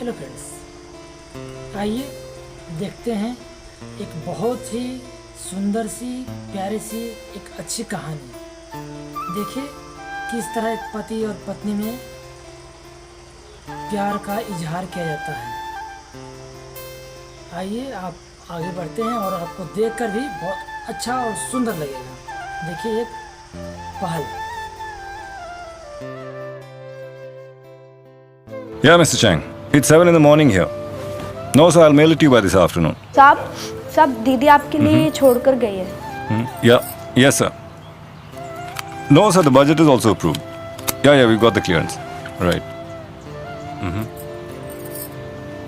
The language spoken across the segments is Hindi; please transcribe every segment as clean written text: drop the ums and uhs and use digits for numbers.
हेलो फ्रेंड्स, आइए देखते हैं एक बहुत ही सुंदर सी प्यारी सी एक अच्छी कहानी। देखिए किस तरह एक पति और पत्नी में प्यार का इजहार किया जाता है। आइए आप आगे बढ़ते हैं और आपको देखकर भी बहुत अच्छा और सुंदर लगेगा। देखिए एक पहल। Yeah, Mr. Chang. It's 7 in the morning here. No, sir, I'll mail it to you by this afternoon. साहब दीदी आपके लिए छोड़कर गई है। Yeah, yes, sir. No, sir, the budget is also approved. Yeah, we've got the clearance. Right.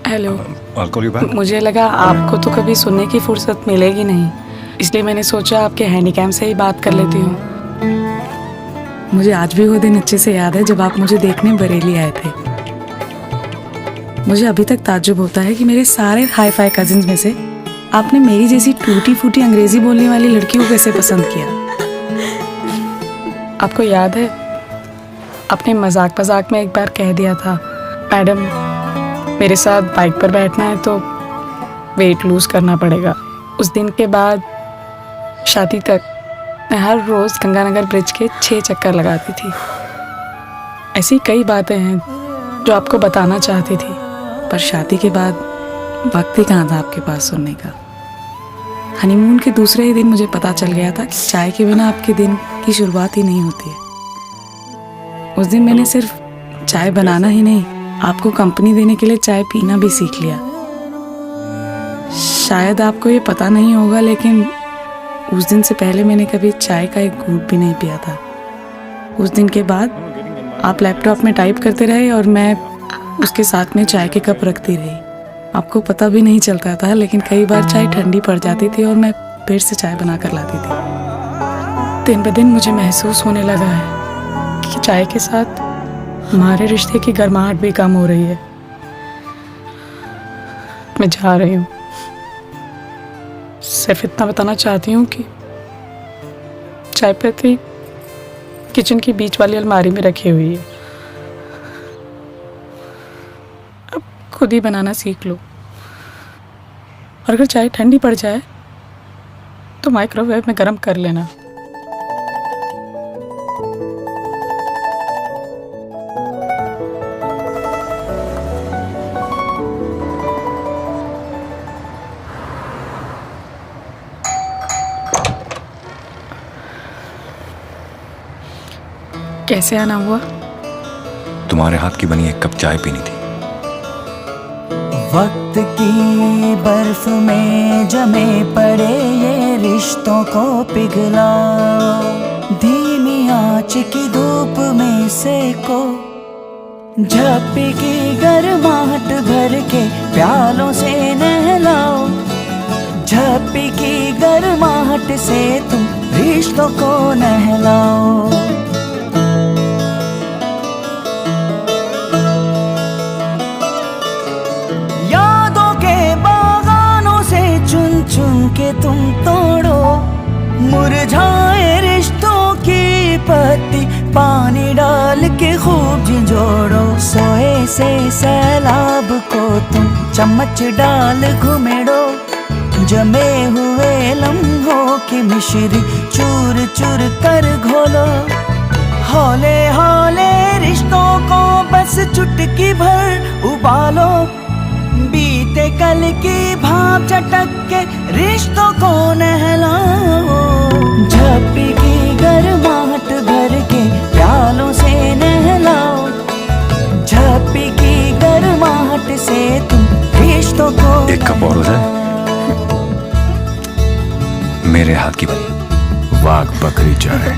Hello. I'll call you back. मुझे लगा आपको तो कभी सुनने की फुर्सत मिलेगी नहीं, इसलिए मैंने सोचा आपके हैंडीकैम से ही बात कर लेती हूँ। मुझे आज भी वो दिन अच्छे से याद है जब आप मुझे देखने बरेली आए थे। मुझे अभी तक ताज्जुब होता है कि मेरे सारे हाई फाई कजिन्स में से आपने मेरी जैसी टूटी फूटी अंग्रेजी बोलने वाली लड़की को कैसे पसंद किया। आपको याद है आपने मजाक मजाक में एक बार कह दिया था, मैडम मेरे साथ बाइक पर बैठना है तो वेट लूज करना पड़ेगा। उस दिन के बाद शादी तक मैं हर रोज़ गंगानगर ब्रिज के 6 चक्कर लगाती थी। ऐसी कई बातें हैं जो आपको बताना चाहती थी, पर शादी के बाद वक्त ही कहाँ था आपके पास सुनने का। हनीमून के दूसरे ही दिन मुझे पता चल गया था कि चाय के बिना आपके दिन की शुरुआत ही नहीं होती है। उस दिन मैंने सिर्फ चाय बनाना ही नहीं, आपको कंपनी देने के लिए चाय पीना भी सीख लिया। शायद आपको ये पता नहीं होगा, लेकिन उस दिन से पहले मैंने कभी चाय का एक घूंट भी नहीं पिया था। उस दिन के बाद आप लैपटॉप में टाइप करते रहे और मैं उसके साथ में चाय के कप रखती रही। आपको पता भी नहीं चलता था, लेकिन कई बार चाय ठंडी पड़ जाती थी और मैं फिर से चाय बना कर लाती थी। दिन ब दिन मुझे महसूस होने लगा है कि चाय के साथ हमारे रिश्ते की गर्माहट भी कम हो रही है। मैं जा रही हूँ। सिर्फ इतना बताना चाहती हूँ कि चाय पत्ती किचन की बीच वाली अलमारी में रखी हुई है, अब खुद ही बनाना सीख लो। और अगर चाय ठंडी पड़ जाए तो माइक्रोवेव में गर्म कर लेना। कैसे आना हुआ? तुम्हारे हाथ की बनी एक कप चाय पीनी थी। वक्त की बर्फ में जमे पड़े ये रिश्तों को पिघलाओ, धीमी आंच की धूप में सेको, झप्पी की गर्माहट भर के प्यालों से नहलाओ, झप्पी की गर्माहट से तुम रिश्तों को नहलाओ। चुन के तुम तोड़ो मुरझाए रिश्तों की पत्ती, पानी डाल के खूब झिंझोड़ो। सोए से सैलाब को तुम चम्मच डाल घुमेड़ो, जमे हुए लम्हों की मिश्री चूर चूर कर घोलो। हौले हौले रिश्तों को बस चुटकी भर उबालो, बीते कल की भाप चटक के रिश्तों को नहलाओ, झप्पी की गर्माहट भर के प्यालों से नहलाओ, झप्पी की गर्माहट से तुम रिश्तों को। एक कप और हो जाए। मेरे हाथ की बनी वाघ बकरी चाय।